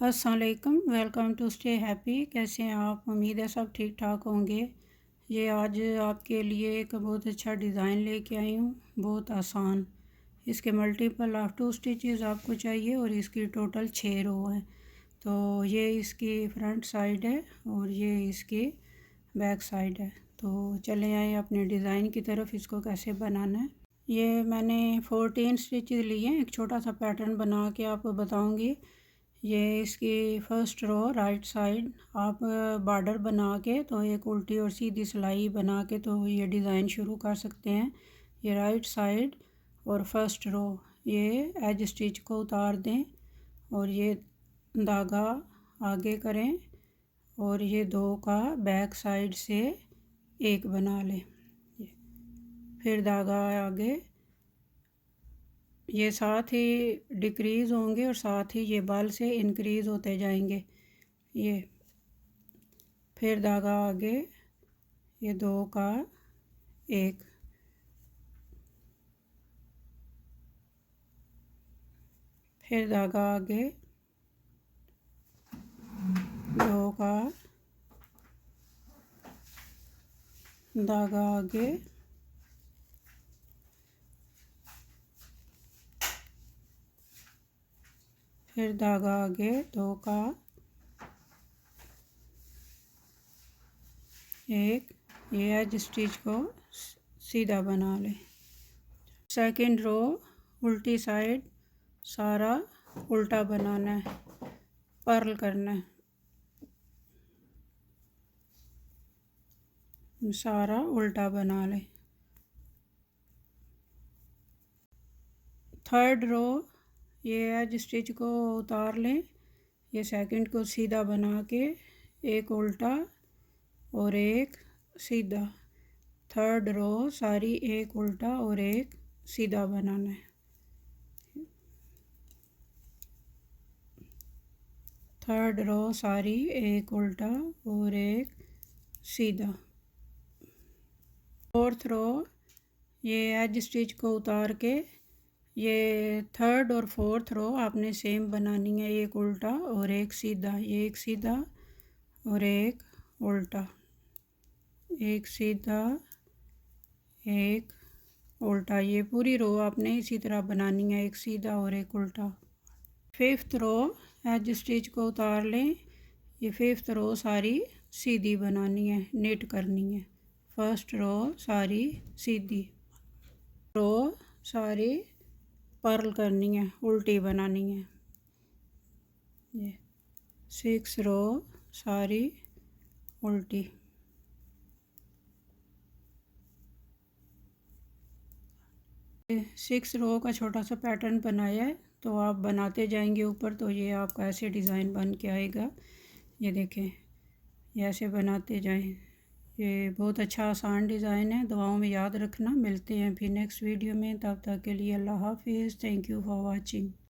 अस्सलामुअलैकुम, welcome to stay happy. कैसे हैं आप? उम्मीद है सब ठीक ठाक होंगे। ये आज आपके लिए एक बहुत अच्छा डिज़ाइन लेके आई हूँ, बहुत आसान। इसके मल्टीपल ऑफ 2 स्टिचेस आपको चाहिए और इसकी टोटल 6 रो है। तो ये इसकी फ्रंट साइड है और ये इसकी बैक साइड है। तो चले आए अपने डिज़ाइन की तरफ। इसको कैसे बनाना है, ये मैंने 14 स्टिचेस लिए हैं। एक छोटा सा पैटर्न बना के आपको बताऊँगी। ये इसकी फ़र्स्ट रो राइट साइड आप बॉर्डर बना के तो एक उल्टी और सीधी सिलाई बना के तो ये डिज़ाइन शुरू कर सकते हैं। ये राइट साइड और फर्स्ट रो ये एज स्टिच को उतार दें और ये धागा आगे करें और ये 2 का बैक साइड से एक बना लें। फिर धागा आगे, ये साथ ही डिक्रीज़ होंगे और साथ ही ये बल से इंक्रीज़ होते जाएंगे। ये फिर धागा आगे, ये 2 का एक, फिर धागा आगे 2 का, धागा आगे, फिर धागा आगे 2 का एक। ये एज स्टिच को सीधा बना लें। सेकंड रो उल्टी साइड सारा उल्टा बनाना है, पर्ल करना है, सारा उल्टा बना लें। थर्ड रो ये एज स्टिच को उतार लें, ये सेकंड को सीधा बना के एक उल्टा और एक सीधा। थर्ड रो सारी एक उल्टा और एक सीधा बनाना है। थर्ड रो सारी एक उल्टा और एक सीधा। फोर्थ रो ये एज स्टिच को उतार के ये थर्ड और फोर्थ रो आपने सेम बनानी है, एक उल्टा और एक सीधा। ये एक सीधा और एक उल्टा, एक सीधा एक उल्टा। ये पूरी रो आपने इसी तरह बनानी है, एक सीधा और एक उल्टा। फिफ्थ रो एज स्टिच को उतार लें, ये फिफ्थ रो सारी सीधी बनानी है, निट करनी है। फर्स्ट रो सारी सीधी, रो सारी पर्ल करनी है, उल्टी बनानी है। ये 6 रो सारी उल्टी। 6 रो का छोटा सा पैटर्न बनाया है, तो आप बनाते जाएंगे ऊपर तो ये आपका ऐसे डिज़ाइन बन के आएगा। ये देखें, ये ऐसे बनाते जाएं। ये बहुत अच्छा आसान डिज़ाइन है, दुआओं में याद रखना। मिलते हैं फिर नेक्स्ट वीडियो में, तब तक के लिए अल्लाह हाफिज़। Thank you for watching.